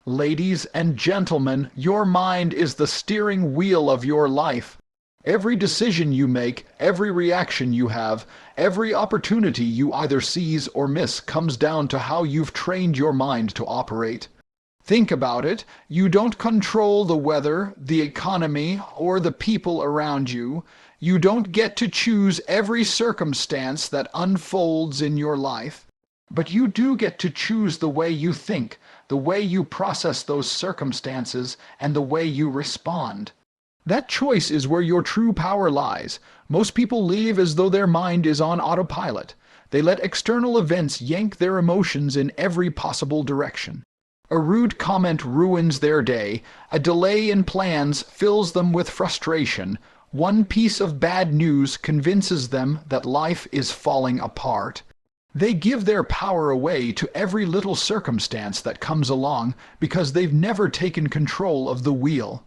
Ladies and gentlemen, your mind is the steering wheel of your life. Every decision you make, every reaction you have, every opportunity you either seize or miss comes down to how you've trained your mind to operate. Think about it. You don't control the weather, the economy, or the people around you. You don't get to choose every circumstance that unfolds in your life. But you do get to choose the way you think, the way you process those circumstances, and the way you respond. That choice is where your true power lies. Most people live as though their mind is on autopilot. They let external events yank their emotions in every possible direction. A rude comment ruins their day. A delay in plans fills them with frustration. One piece of bad news convinces them that life is falling apart. They give their power away to every little circumstance that comes along because they've never taken control of the wheel.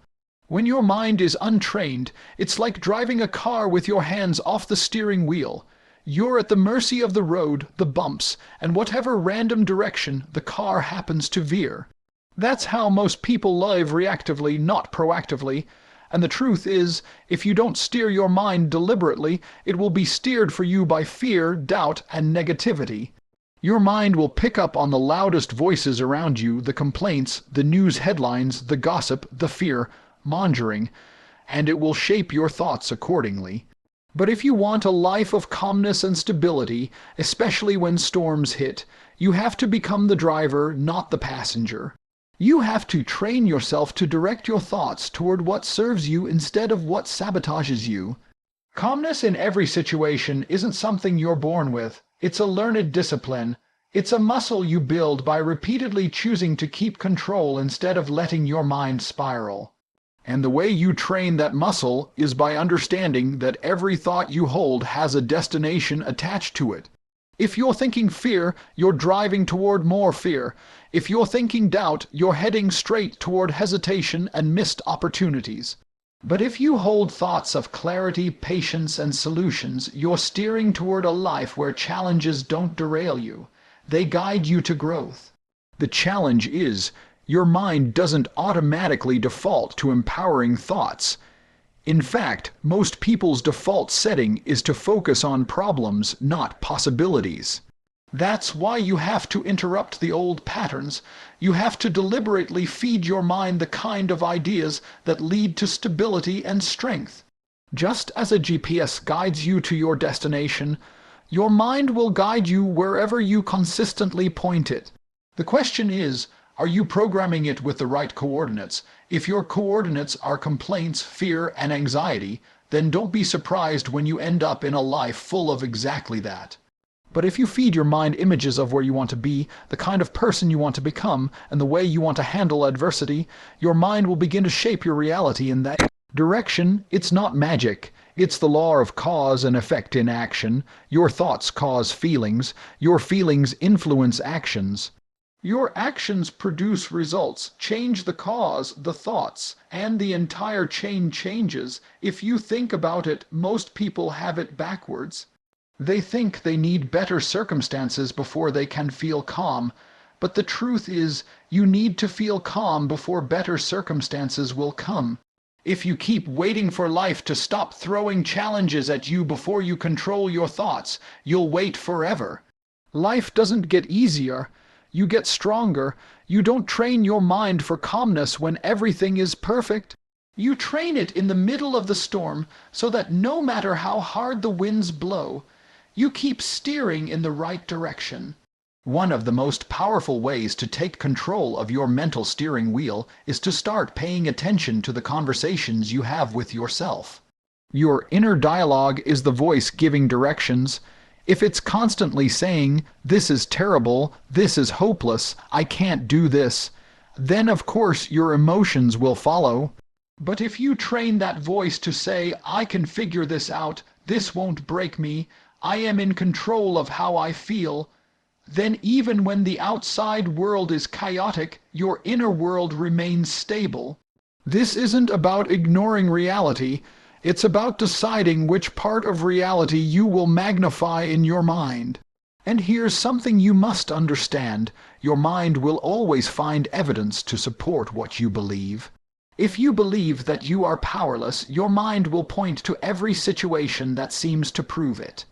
When your mind is untrained, it's like driving a car with your hands off the steering wheel. You're at the mercy of the road, the bumps, and whatever random direction the car happens to veer. That's how most people live reactively, not proactively. And the truth is, if you don't steer your mind deliberately, it will be steered for you by fear, doubt, and negativity. Your mind will pick up on the loudest voices around you, the complaints, the news headlines, the gossip, the fear, mongering, and it will shape your thoughts accordingly. But if you want a life of calmness and stability, especially when storms hit, you have to become the driver, not the passenger. You have to train yourself to direct your thoughts toward what serves you instead of what sabotages you. Calmness in every situation isn't something you're born with. It's a learned discipline. It's a muscle you build by repeatedly choosing to keep control instead of letting your mind spiral. And the way you train that muscle is by understanding that every thought you hold has a destination attached to it. If you're thinking fear, you're driving toward more fear. If you're thinking doubt, you're heading straight toward hesitation and missed opportunities. But if you hold thoughts of clarity, patience, and solutions, you're steering toward a life where challenges don't derail you. They guide you to growth. The challenge is, your mind doesn't automatically default to empowering thoughts. In fact, most people's default setting is to focus on problems, not possibilities. That's why you have to interrupt the old patterns. You have to deliberately feed your mind the kind of ideas that lead to stability and strength. Just as a GPS guides you to your destination, your mind will guide you wherever you consistently point it. The question is, are you programming it with the right coordinates? If your coordinates are complaints, fear, and anxiety, then don't be surprised when you end up in a life full of exactly that. But if you feed your mind images of where you want to be, the kind of person you want to become, and the way you want to handle adversity, your mind will begin to shape your reality in that direction. It's not magic. It's the law of cause and effect in action. Your thoughts cause feelings. Your feelings influence actions. Your actions produce results, change the cause, the thoughts, and the entire chain changes. If you think about it, most people have it backwards. They think they need better circumstances before they can feel calm. But the truth is, you need to feel calm before better circumstances will come. If you keep waiting for life to stop throwing challenges at you before you control your thoughts, you'll wait forever. Life doesn't get easier. You get stronger. You don't train your mind for calmness when everything is perfect. You train it in the middle of the storm so that no matter how hard the winds blow, you keep steering in the right direction. One of the most powerful ways to take control of your mental steering wheel is to start paying attention to the conversations you have with yourself. Your inner dialogue is the voice giving directions. If it's constantly saying, "This is terrible, this is hopeless, I can't do this," then of course your emotions will follow. But if you train that voice to say, "I can figure this out, this won't break me, I am in control of how I feel," then even when the outside world is chaotic, your inner world remains stable. This isn't about ignoring reality. It's about deciding which part of reality you will magnify in your mind. And here's something you must understand. Your mind will always find evidence to support what you believe. If you believe that you are powerless, your mind will point to every situation that seems to prove it.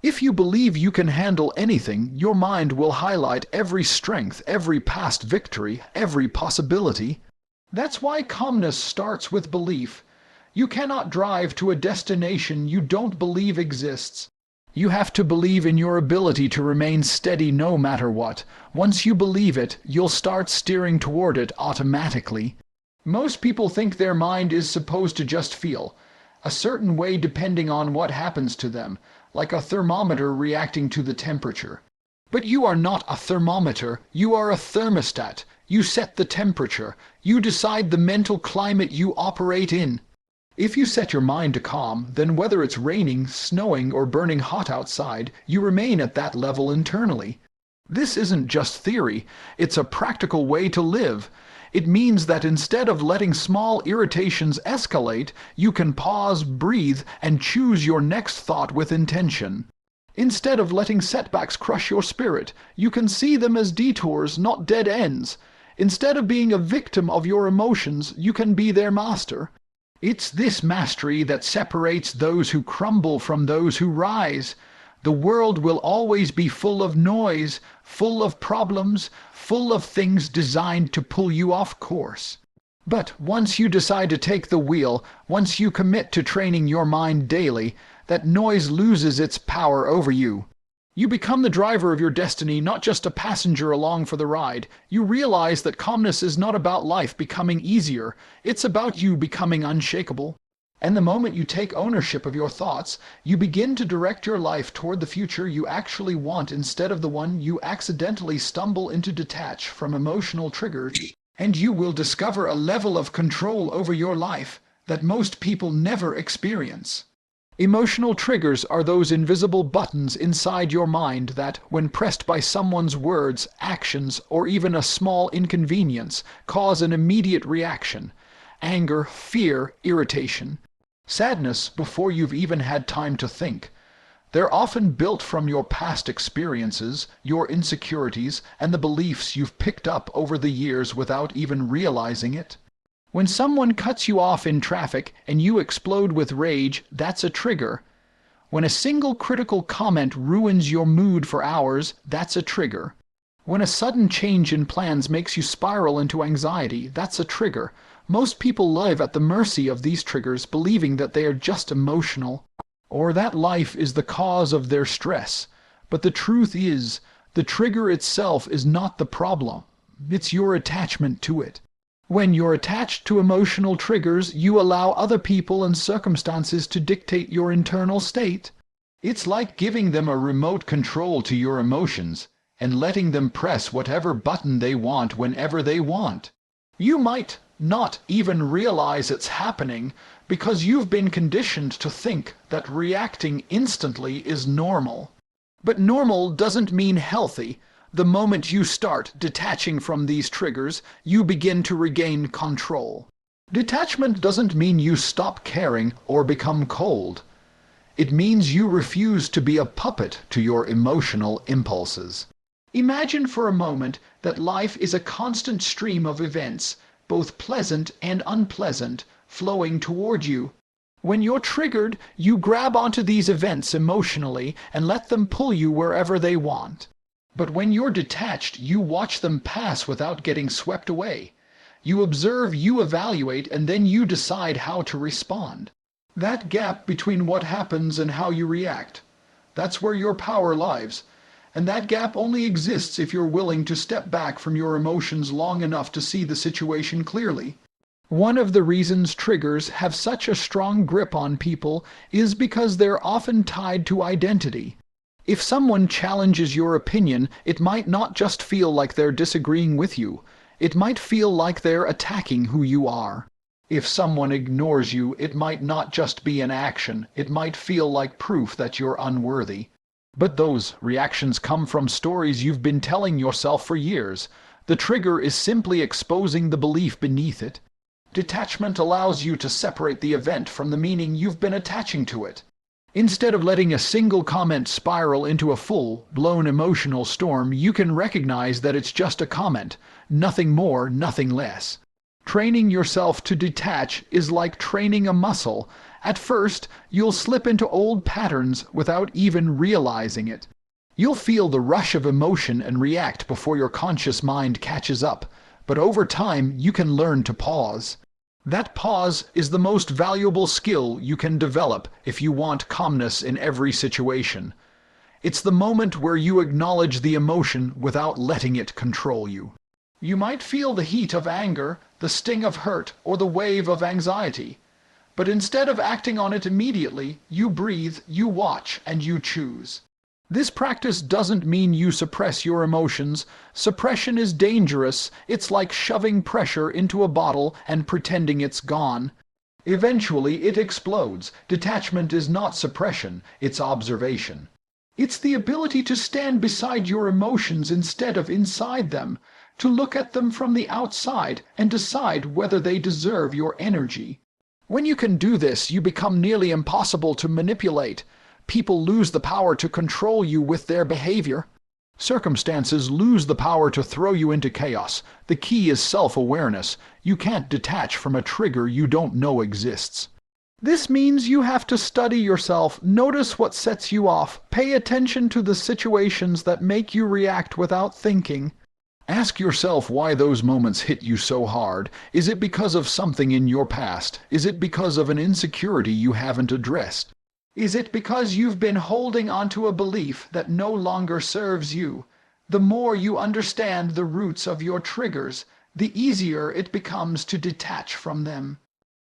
If you believe you can handle anything, your mind will highlight every strength, every past victory, every possibility. That's why calmness starts with belief. You cannot drive to a destination you don't believe exists. You have to believe in your ability to remain steady no matter what. Once you believe it, you'll start steering toward it automatically. Most people think their mind is supposed to just feel a certain way depending on what happens to them, like a thermometer reacting to the temperature. But you are not a thermometer, you are a thermostat. You set the temperature. You decide the mental climate you operate in. If you set your mind to calm, then whether it's raining, snowing, or burning hot outside, you remain at that level internally. This isn't just theory, it's a practical way to live. It means that instead of letting small irritations escalate, you can pause, breathe, and choose your next thought with intention. Instead of letting setbacks crush your spirit, you can see them as detours, not dead ends. Instead of being a victim of your emotions, you can be their master. It's this mastery that separates those who crumble from those who rise. The world will always be full of noise, full of problems, full of things designed to pull you off course. But once you decide to take the wheel, once you commit to training your mind daily, that noise loses its power over you. You become the driver of your destiny, not just a passenger along for the ride. You realize that calmness is not about life becoming easier, it's about you becoming unshakable. And the moment you take ownership of your thoughts, you begin to direct your life toward the future you actually want instead of the one you accidentally stumble into. Detach from emotional triggers, and you will discover a level of control over your life that most people never experience. Emotional triggers are those invisible buttons inside your mind that, when pressed by someone's words, actions, or even a small inconvenience, cause an immediate reaction: anger, fear, irritation. Sadness before you've even had time to think. They're often built from your past experiences, your insecurities, and the beliefs you've picked up over the years without even realizing it. When someone cuts you off in traffic and you explode with rage, that's a trigger. When a single critical comment ruins your mood for hours, that's a trigger. When a sudden change in plans makes you spiral into anxiety, that's a trigger. Most people live at the mercy of these triggers, believing that they are just emotional, or that life is the cause of their stress. But the truth is, the trigger itself is not the problem. It's your attachment to it. When you're attached to emotional triggers, you allow other people and circumstances to dictate your internal state. It's like giving them a remote control to your emotions and letting them press whatever button they want whenever they want. You might not even realize it's happening because you've been conditioned to think that reacting instantly is normal. But normal doesn't mean healthy. The moment you start detaching from these triggers, you begin to regain control. Detachment doesn't mean you stop caring or become cold. It means you refuse to be a puppet to your emotional impulses. Imagine for a moment that life is a constant stream of events, both pleasant and unpleasant, flowing toward you. When you're triggered, you grab onto these events emotionally and let them pull you wherever they want. But when you're detached, you watch them pass without getting swept away. You observe, you evaluate, and then you decide how to respond. That gap between what happens and how you react, that's where your power lies. And that gap only exists if you're willing to step back from your emotions long enough to see the situation clearly. One of the reasons triggers have such a strong grip on people is because they're often tied to identity. If someone challenges your opinion, it might not just feel like they're disagreeing with you. It might feel like they're attacking who you are. If someone ignores you, it might not just be an action. It might feel like proof that you're unworthy. But those reactions come from stories you've been telling yourself for years. The trigger is simply exposing the belief beneath it. Detachment allows you to separate the event from the meaning you've been attaching to it. Instead of letting a single comment spiral into a full-blown emotional storm, you can recognize that it's just a comment, nothing more, nothing less. Training yourself to detach is like training a muscle. At first, you'll slip into old patterns without even realizing it. You'll feel the rush of emotion and react before your conscious mind catches up, but over time you can learn to pause. That pause is the most valuable skill you can develop if you want calmness in every situation. It's the moment where you acknowledge the emotion without letting it control you. You might feel the heat of anger, the sting of hurt, or the wave of anxiety. But instead of acting on it immediately, you breathe, you watch, and you choose. This practice doesn't mean you suppress your emotions. Suppression is dangerous. It's like shoving pressure into a bottle and pretending it's gone. Eventually it explodes. Detachment is not suppression, it's observation. It's the ability to stand beside your emotions instead of inside them, to look at them from the outside and decide whether they deserve your energy. When you can do this, you become nearly impossible to manipulate. People lose the power to control you with their behavior. Circumstances lose the power to throw you into chaos. The key is self-awareness. You can't detach from a trigger you don't know exists. This means you have to study yourself, notice what sets you off, pay attention to the situations that make you react without thinking. Ask yourself why those moments hit you so hard. Is it because of something in your past? Is it because of an insecurity you haven't addressed? Is it because you've been holding onto a belief that no longer serves you? The more you understand the roots of your triggers, the easier it becomes to detach from them.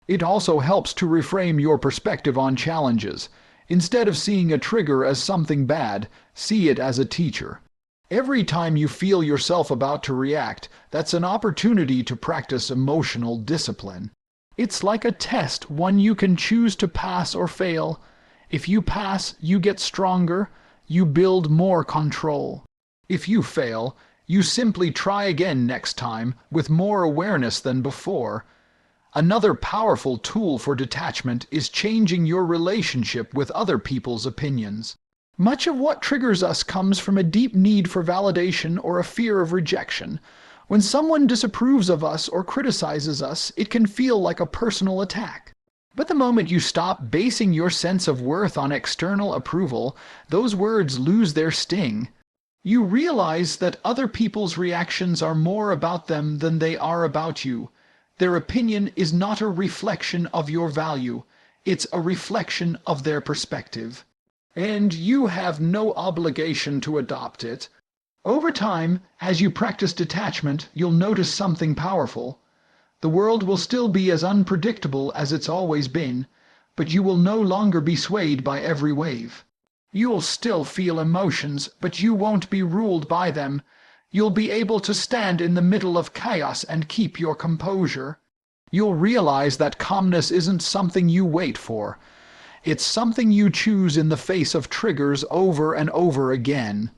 It also helps to reframe your perspective on challenges. Instead of seeing a trigger as something bad, see it as a teacher. Every time you feel yourself about to react, that's an opportunity to practice emotional discipline. It's like a test, one you can choose to pass or fail. If you pass, you get stronger, you build more control. If you fail, you simply try again next time with more awareness than before. Another powerful tool for detachment is changing your relationship with other people's opinions. Much of what triggers us comes from a deep need for validation or a fear of rejection. When someone disapproves of us or criticizes us, it can feel like a personal attack. But the moment you stop basing your sense of worth on external approval, those words lose their sting. You realize that other people's reactions are more about them than they are about you. Their opinion is not a reflection of your value. It's a reflection of their perspective. And you have no obligation to adopt it. Over time, as you practice detachment, you'll notice something powerful. The world will still be as unpredictable as it's always been, but you will no longer be swayed by every wave. You'll still feel emotions, but you won't be ruled by them. You'll be able to stand in the middle of chaos and keep your composure. You'll realize that calmness isn't something you wait for. It's something you choose in the face of triggers over and over again.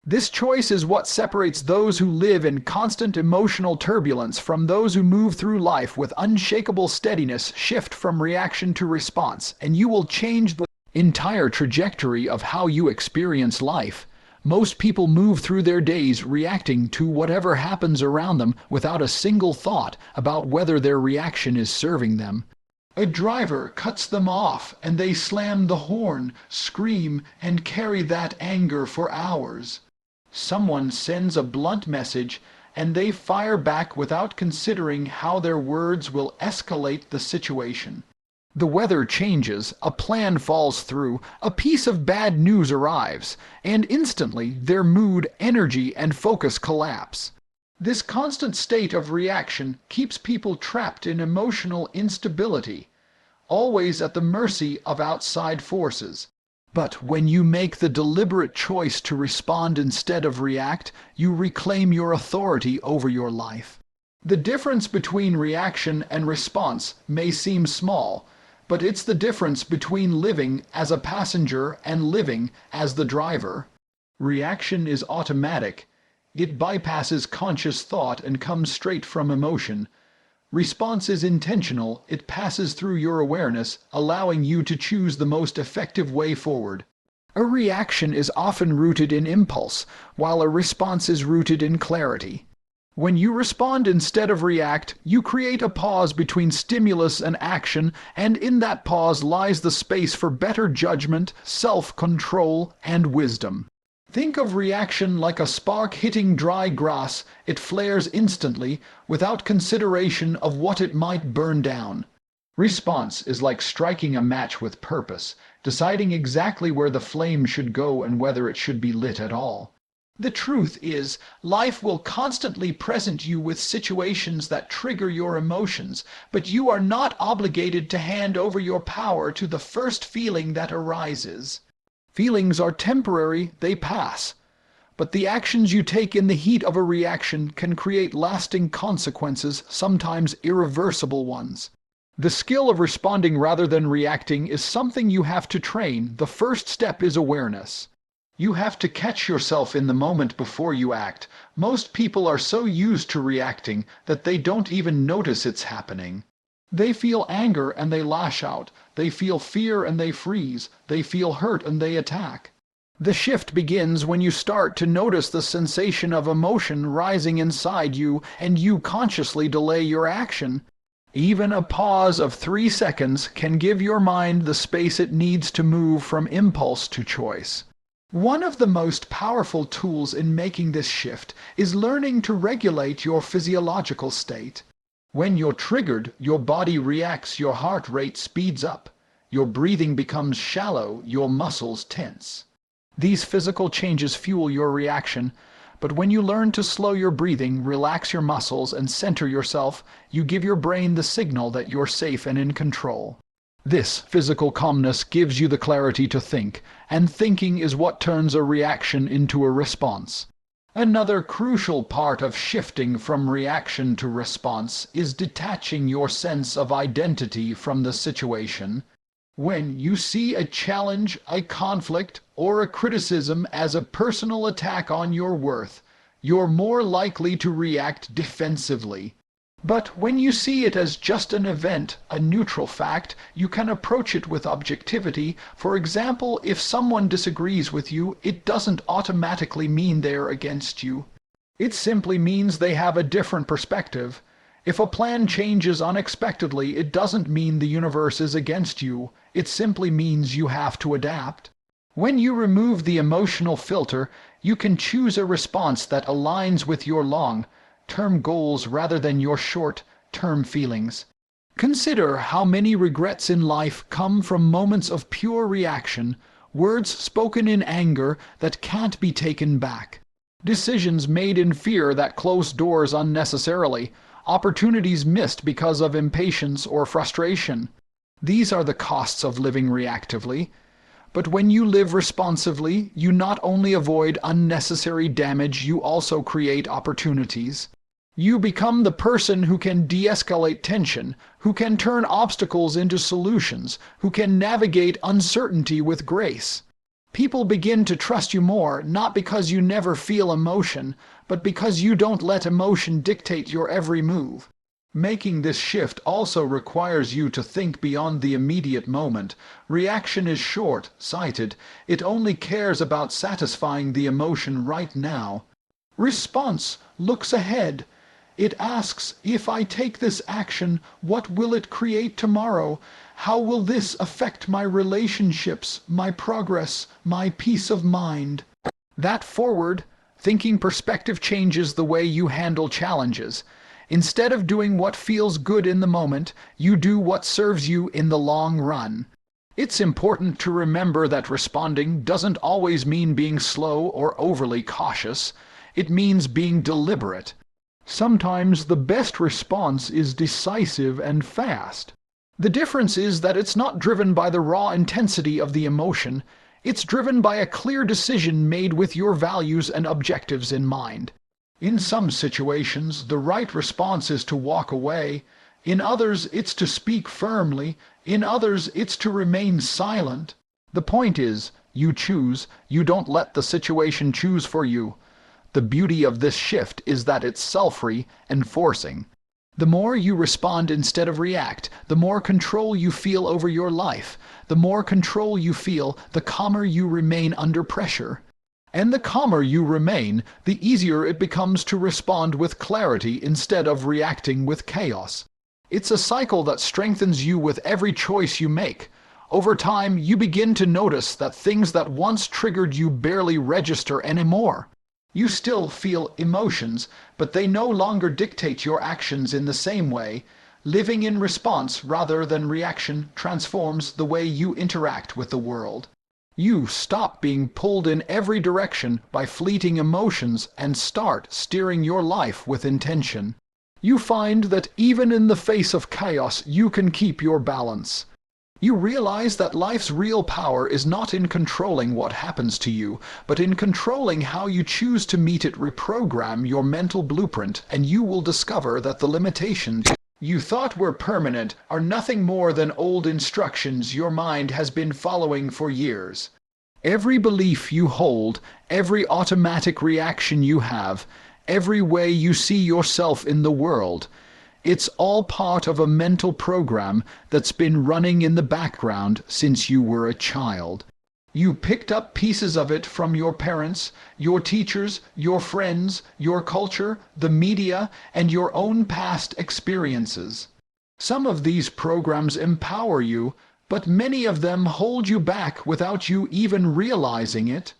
This choice is what separates those who live in constant emotional turbulence from those who move through life with unshakable steadiness. Shift from reaction to response, and you will change the entire trajectory of how you experience life. Most people move through their days reacting to whatever happens around them without a single thought about whether their reaction is serving them. A driver cuts them off, and they slam the horn, scream, and carry that anger for hours. Someone sends a blunt message, and they fire back without considering how their words will escalate the situation. The weather changes, a plan falls through, a piece of bad news arrives, and instantly their mood, energy, and focus collapse. This constant state of reaction keeps people trapped in emotional instability, always at the mercy of outside forces. But when you make the deliberate choice to respond instead of react, you reclaim your authority over your life. The difference between reaction and response may seem small, but it's the difference between living as a passenger and living as the driver. Reaction is automatic. It bypasses conscious thought and comes straight from emotion. Response is intentional, it passes through your awareness, allowing you to choose the most effective way forward. A reaction is often rooted in impulse, while a response is rooted in clarity. When you respond instead of react, you create a pause between stimulus and action, and in that pause lies the space for better judgment, self-control, and wisdom. Think of reaction like a spark hitting dry grass. It flares instantly, without consideration of what it might burn down. Response is like striking a match with purpose, deciding exactly where the flame should go and whether it should be lit at all. The truth is, life will constantly present you with situations that trigger your emotions, but you are not obligated to hand over your power to the first feeling that arises. Feelings are temporary, they pass. But the actions you take in the heat of a reaction can create lasting consequences, sometimes irreversible ones. The skill of responding rather than reacting is something you have to train. The first step is awareness. You have to catch yourself in the moment before you act. Most people are so used to reacting that they don't even notice it's happening. They feel anger and they lash out. They feel fear and they freeze. They feel hurt and they attack. The shift begins when you start to notice the sensation of emotion rising inside you and you consciously delay your action. Even a pause of 3 seconds can give your mind the space it needs to move from impulse to choice. One of the most powerful tools in making this shift is learning to regulate your physiological state. When you're triggered, your body reacts, your heart rate speeds up, your breathing becomes shallow, your muscles tense. These physical changes fuel your reaction, but when you learn to slow your breathing, relax your muscles, and center yourself, you give your brain the signal that you're safe and in control. This physical calmness gives you the clarity to think, and thinking is what turns a reaction into a response. Another crucial part of shifting from reaction to response is detaching your sense of identity from the situation. When you see a challenge, a conflict, or a criticism as a personal attack on your worth, you're more likely to react defensively. But when you see it as just an event, a neutral fact, you can approach it with objectivity. For example, if someone disagrees with you, it doesn't automatically mean they're against you. It simply means they have a different perspective. If a plan changes unexpectedly, it doesn't mean the universe is against you. It simply means you have to adapt. When you remove the emotional filter, you can choose a response that aligns with your long-term goals rather than your short-term feelings. Consider how many regrets in life come from moments of pure reaction, words spoken in anger that can't be taken back, decisions made in fear that close doors unnecessarily, opportunities missed because of impatience or frustration. These are the costs of living reactively. But when you live responsively, you not only avoid unnecessary damage, you also create opportunities. You become the person who can de-escalate tension, who can turn obstacles into solutions, who can navigate uncertainty with grace. People begin to trust you more, not because you never feel emotion, but because you don't let emotion dictate your every move. Making this shift also requires you to think beyond the immediate moment. Reaction is short-sighted. It only cares about satisfying the emotion right now. Response looks ahead. It asks, if I take this action, what will it create tomorrow? How will this affect my relationships, my progress, my peace of mind? That forward-thinking perspective changes the way you handle challenges. Instead of doing what feels good in the moment, you do what serves you in the long run. It's important to remember that responding doesn't always mean being slow or overly cautious. It means being deliberate. Sometimes the best response is decisive and fast. The difference is that it's not driven by the raw intensity of the emotion. It's driven by a clear decision made with your values and objectives in mind. In some situations, the right response is to walk away. In others, it's to speak firmly. In others, it's to remain silent. The point is, you choose. You don't let the situation choose for you. The beauty of this shift is that it's self-reinforcing. The more you respond instead of react, the more control you feel over your life. The more control you feel, the calmer you remain under pressure. And the calmer you remain, the easier it becomes to respond with clarity instead of reacting with chaos. It's a cycle that strengthens you with every choice you make. Over time, you begin to notice that things that once triggered you barely register anymore. You still feel emotions, but they no longer dictate your actions in the same way. Living in response rather than reaction transforms the way you interact with the world. You stop being pulled in every direction by fleeting emotions and start steering your life with intention. You find that even in the face of chaos, you can keep your balance. You realize that life's real power is not in controlling what happens to you, but in controlling how you choose to meet it. Reprogram your mental blueprint, and you will discover that the limitations you thought were permanent are nothing more than old instructions your mind has been following for years. Every belief you hold, every automatic reaction you have, every way you see yourself in the world, it's all part of a mental program that's been running in the background since you were a child. You picked up pieces of it from your parents, your teachers, your friends, your culture, the media, and your own past experiences. Some of these programs empower you, but many of them hold you back without you even realizing it.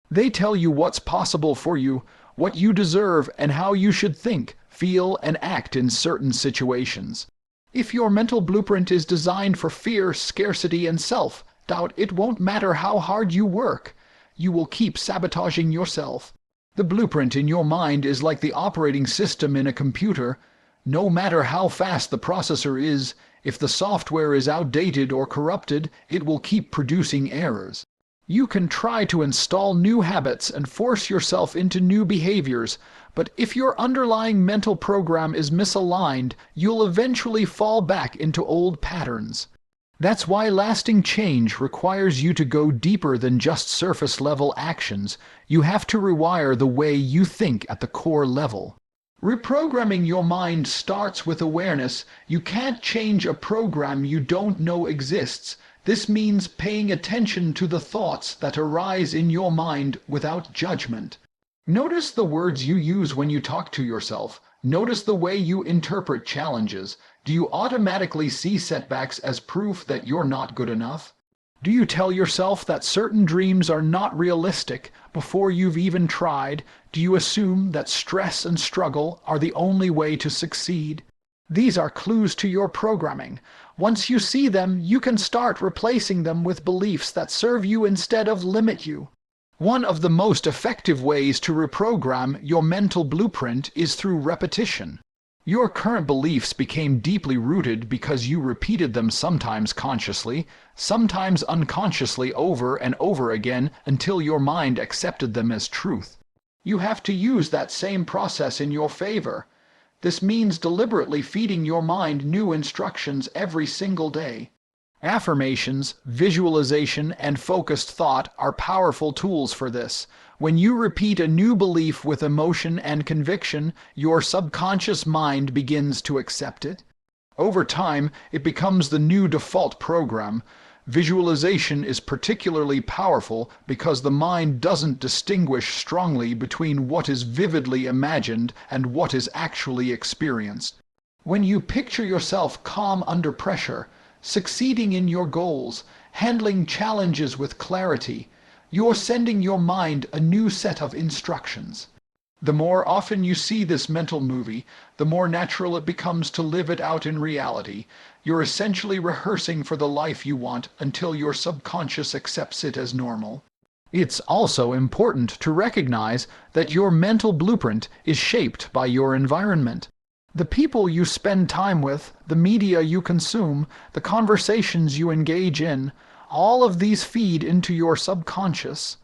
They tell you what's possible for you, what you deserve, and how you should think, feel, and act in certain situations. If your mental blueprint is designed for fear, scarcity, and self-doubt, it won't matter how hard you work. You will keep sabotaging yourself. The blueprint in your mind is like the operating system in a computer. No matter how fast the processor is, if the software is outdated or corrupted, it will keep producing errors. You can try to install new habits and force yourself into new behaviors, but if your underlying mental program is misaligned, you'll eventually fall back into old patterns. That's why lasting change requires you to go deeper than just surface-level actions. You have to rewire the way you think at the core level. Reprogramming your mind starts with awareness. You can't change a program you don't know exists. This means paying attention to the thoughts that arise in your mind without judgment. Notice the words you use when you talk to yourself. Notice the way you interpret challenges. Do you automatically see setbacks as proof that you're not good enough? Do you tell yourself that certain dreams are not realistic before you've even tried? Do you assume that stress and struggle are the only way to succeed? These are clues to your programming. Once you see them, you can start replacing them with beliefs that serve you instead of limit you. One of the most effective ways to reprogram your mental blueprint is through repetition. Your current beliefs became deeply rooted because you repeated them sometimes consciously, sometimes unconsciously over and over again until your mind accepted them as truth. You have to use that same process in your favor. This means deliberately feeding your mind new instructions every single day. Affirmations, visualization, and focused thought are powerful tools for this. When you repeat a new belief with emotion and conviction, your subconscious mind begins to accept it. Over time, it becomes the new default program. Visualization is particularly powerful because the mind doesn't distinguish strongly between what is vividly imagined and what is actually experienced. When you picture yourself calm under pressure, succeeding in your goals, handling challenges with clarity, you're sending your mind a new set of instructions. The more often you see this mental movie, the more natural it becomes to live it out in reality. You're essentially rehearsing for the life you want until your subconscious accepts it as normal. It's also important to recognize that your mental blueprint is shaped by your environment. The people you spend time with, the media you consume, the conversations you engage in, all of these feed into your subconscious.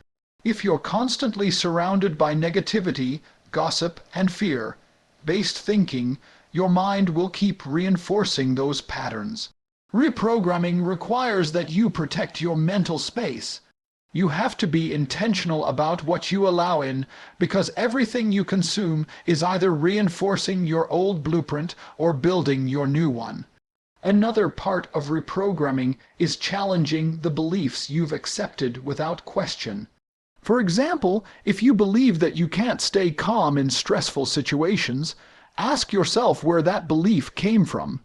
If you're constantly surrounded by negativity, gossip, and fear-based thinking, your mind will keep reinforcing those patterns. Reprogramming requires that you protect your mental space. You have to be intentional about what you allow in, because everything you consume is either reinforcing your old blueprint or building your new one. Another part of reprogramming is challenging the beliefs you've accepted without question. For example, if you believe that you can't stay calm in stressful situations, ask yourself where that belief came from.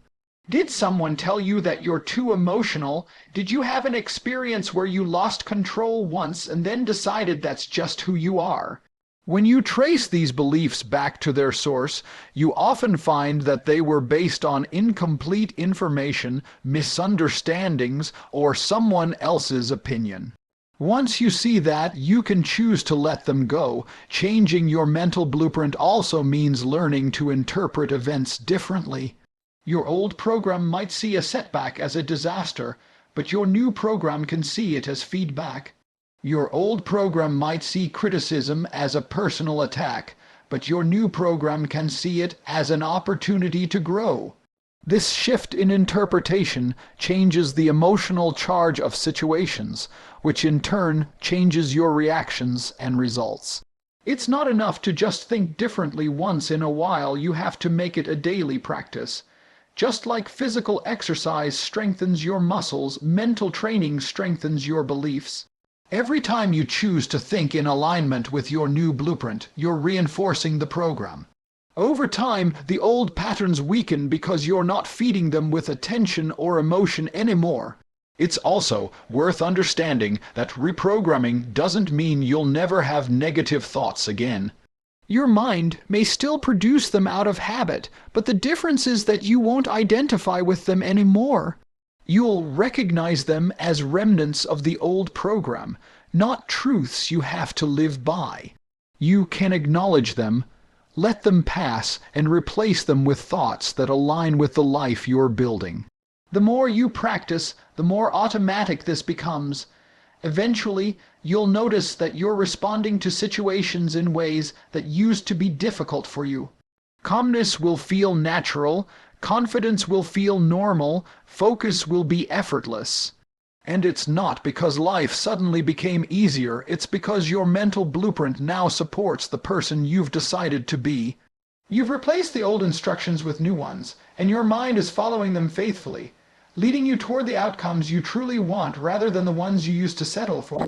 Did someone tell you that you're too emotional? Did you have an experience where you lost control once and then decided that's just who you are? When you trace these beliefs back to their source, you often find that they were based on incomplete information, misunderstandings, or someone else's opinion. Once you see that, you can choose to let them go. Changing your mental blueprint also means learning to interpret events differently. Your old program might see a setback as a disaster, but your new program can see it as feedback. Your old program might see criticism as a personal attack, but your new program can see it as an opportunity to grow. This shift in interpretation changes the emotional charge of situations, which in turn changes your reactions and results. It's not enough to just think differently once in a while, you have to make it a daily practice. Just like physical exercise strengthens your muscles, mental training strengthens your beliefs. Every time you choose to think in alignment with your new blueprint, you're reinforcing the program. Over time, the old patterns weaken because you're not feeding them with attention or emotion anymore. It's also worth understanding that reprogramming doesn't mean you'll never have negative thoughts again. Your mind may still produce them out of habit, but the difference is that you won't identify with them anymore. You'll recognize them as remnants of the old program, not truths you have to live by. You can acknowledge them, let them pass, and replace them with thoughts that align with the life you're building. The more you practice, the more automatic this becomes. Eventually, you'll notice that you're responding to situations in ways that used to be difficult for you. Calmness will feel natural, confidence will feel normal, focus will be effortless. And it's not because life suddenly became easier, it's because your mental blueprint now supports the person you've decided to be. You've replaced the old instructions with new ones, and your mind is following them faithfully, leading you toward the outcomes you truly want rather than the ones you used to settle for.